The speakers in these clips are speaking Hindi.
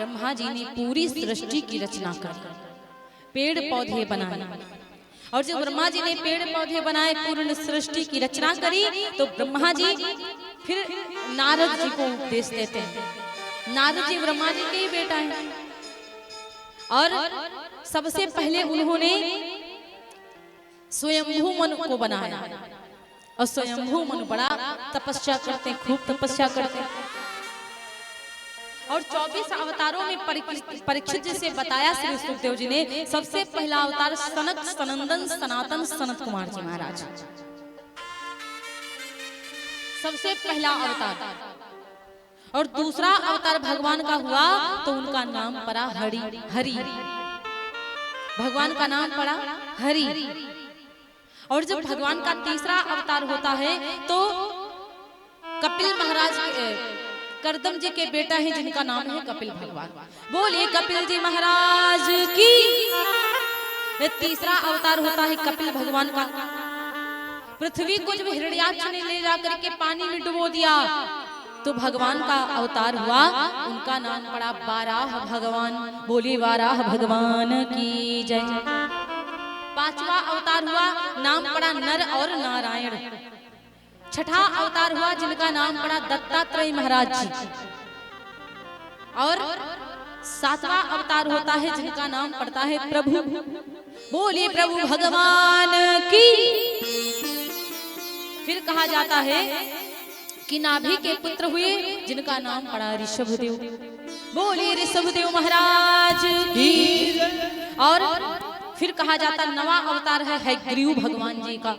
ब्रह्मा जी ने पूरी सृष्टि की रचना करी, पेड़ पौधे बनाए। और जब ब्रह्मा जी ने पेड़ पौधे बनाए, पूर्ण सृष्टि की रचना करी, तो ब्रह्मा जी फिर नारद जी को उपदेश देते हैं। नारद जी ब्रह्मा जी के ही बेटा हैं और सबसे पहले उन्होंने स्वयंभू मनु को बनाया। और स्वयंभू मनु बड़ा तपस्या करते हैं, खूब तपस्या करते हैं। और 24 अवतारों में परीक्षित जी से बताया श्री सुखदेव जी ने, सबसे पहला अवतार सनक सनंदन सनातन सनत कुमार जी महाराज, सबसे पहला अवतार। और दूसरा अवतार भगवान का हुआ तो उनका नाम पड़ा हरि। हरि भगवान का नाम पड़ा हरि। और जब भगवान का तीसरा अवतार होता है तो कपिल महाराज करदम जी के बेटा हैं, जिनका नाम है कपिल भगवान। बोलिए कपिल जी महाराज की। तीसरा अवतार होता है कपिल भगवान का। पृथ्वी को जब हिरण्याक्ष ने ले जाकर के पानी में डुबो दिया तो भगवान का अवतार हुआ, उनका नाम पड़ा वाराह भगवान। बोलिए वाराह भगवान की जय। पांचवा अवतार हुआ, नाम पड़ा नर और नारायण। छठा अवतार हुआ जिनका नाम पड़ा दत्तात्रेय महाराज जी। और सातवां अवतार होता है जिनका नाम पड़ता है प्रभु। बोलिए प्रभु भगवान की। फिर कहा जाता है कि नाभि के पुत्र हुए जिनका नाम पड़ा ऋषभदेव। बोलिए ऋषभदेव महाराज की। और फिर कहा जाता नवा अवतार है हयग्रीव भगवान जी का।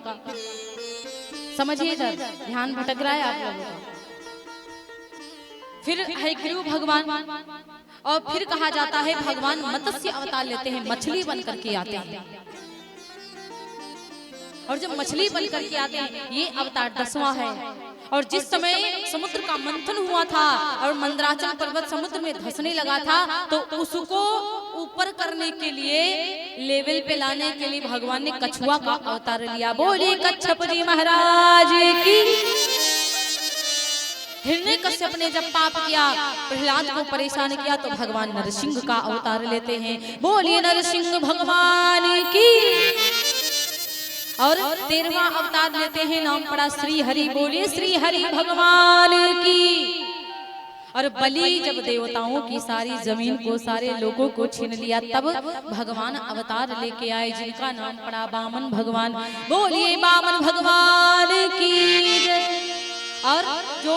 समझिए इधर, ध्यान भटक रहा है आप लोगों का। फिर हयग्रीव भगवान। और फिर कहा जाता है भगवान मत्स्य अवतार लेते हैं, मछली बन करके आते हैं। और जब मछली बन करके आते हैं, ये अवतार 10वां है। और जिस समय समुद्र का मंथन हुआ था और मंदराचल पर्वत समुद्र में धंसने लगा था, तो उसको ऊपर करने के लिए, लेवल पे लाने के लिए भगवान ने कछुआ का अवतार लिया। बोलिए कच्छप जी महाराज की। हिरण्यकश्यप ने जब पाप किया, प्रहलाद को परेशान किया, तो भगवान नरसिंह का अवतार लेते हैं। बोलिए नरसिंह भगवान की। और 13वां अवतार लेते हैं, नाम पड़ा श्री हरि। बोलिए श्री हरि भगवान की। और बलि जब देवताओं की सारी जमीन को, सारे लोगों को छीन लिया, तब भगवान अवतार लेके आए जिनका नाम पड़ा वामन भगवान। बोलिए वामन भगवान की। और जो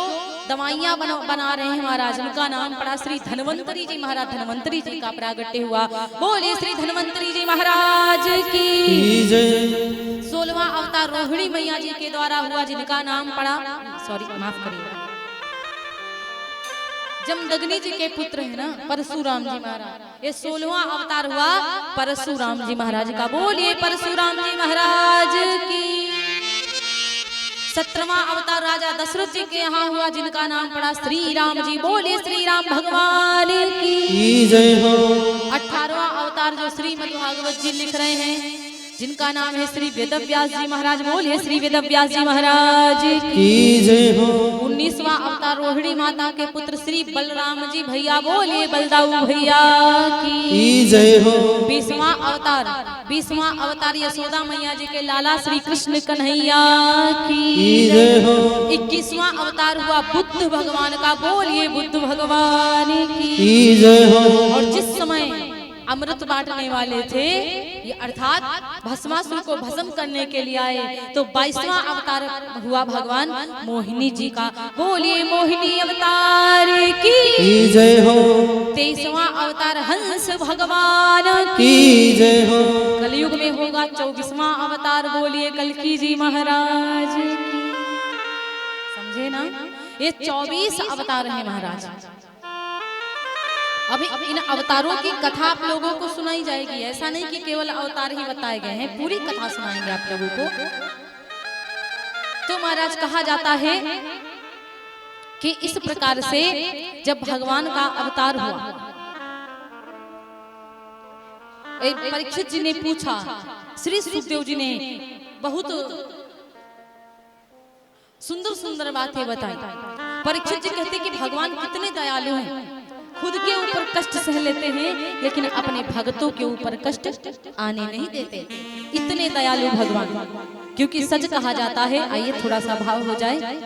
दवाइयां बना रहे हैं महाराज, उनका नाम पड़ा श्री धन्वंतरी जी महाराज। धन्वंतरी जी का प्रागट्य हुआ। बोलिए श्री धन्वंतरी जी महाराज की। 16वां अवतार रोहिणी मैया जी के द्वारा हुआ, जिनका नाम पड़ा, सॉरी माफ करिएगा, जमदग्नि जी के पुत्र है ना परशुराम जी महाराज। ये 16वां अवतार हुआ परशुराम जी महाराज का। बोलिए परशुराम जी महाराज की। 17वां अवतार राजा दशरथ जी के यहाँ हुआ, जिनका नाम पड़ा श्री राम जी। बोलिए श्री राम भगवान की जय हो। 18वां अवतार जो श्रीमद् भागवत जी लिख रहे हैं, जिनका नाम है श्री वेदव्यास जी महाराज। बोलिए श्री वेदव्यास जी महाराज की जय हो। 19वां अवतार रोहिणी माता के पुत्र श्री बलराम जी भैया। बोलिए बलदाऊ भैया की जय हो। 20वां अवतार यशोदा मैया जी के लाला श्री कृष्ण कन्हैया की जय हो। 21वां अवतार हुआ बुद्ध भगवान का। बोलिए बुद्ध भगवान की जय हो। और जिस समय अमृत बांटने वाले थे, ये अर्थात भस्मासुर को भस्म करने के लिए आए, तो 22वां अवतार हुआ भगवान मोहिनी जी का। बोलिए मोहिनी अवतार की जय हो। 23वां अवतार हंस भगवान की जय हो। कलयुग में होगा 24वां अवतार। बोलिए कल्की जी महाराज की। समझे ना, ये 24 अवतार हैं महाराज। अभी इन अवतारों की कथा आप लोगों को सुनाई जाएगी। ऐसा नहीं कि केवल अवतार ही बताए गए हैं, पूरी कथा सुनाएंगे आप लोगों को। तो महाराज कहा जाता है कि इस प्रकार से जब भगवान का अवतार हुआ, परीक्षित जी ने पूछा, श्री सुखदेव जी ने बहुत सुंदर सुंदर बातें बताई। परीक्षित जी कहते कि भगवान कितने दयालु हैं, खुद के ऊपर कष्ट सह लेते हैं, लेकिन अपने भक्तों के ऊपर कष्ट आने नहीं देते। इतने दयालु भगवान, क्योंकि सच कहा जाता है। आइए थोड़ा सा भाव हो जाए।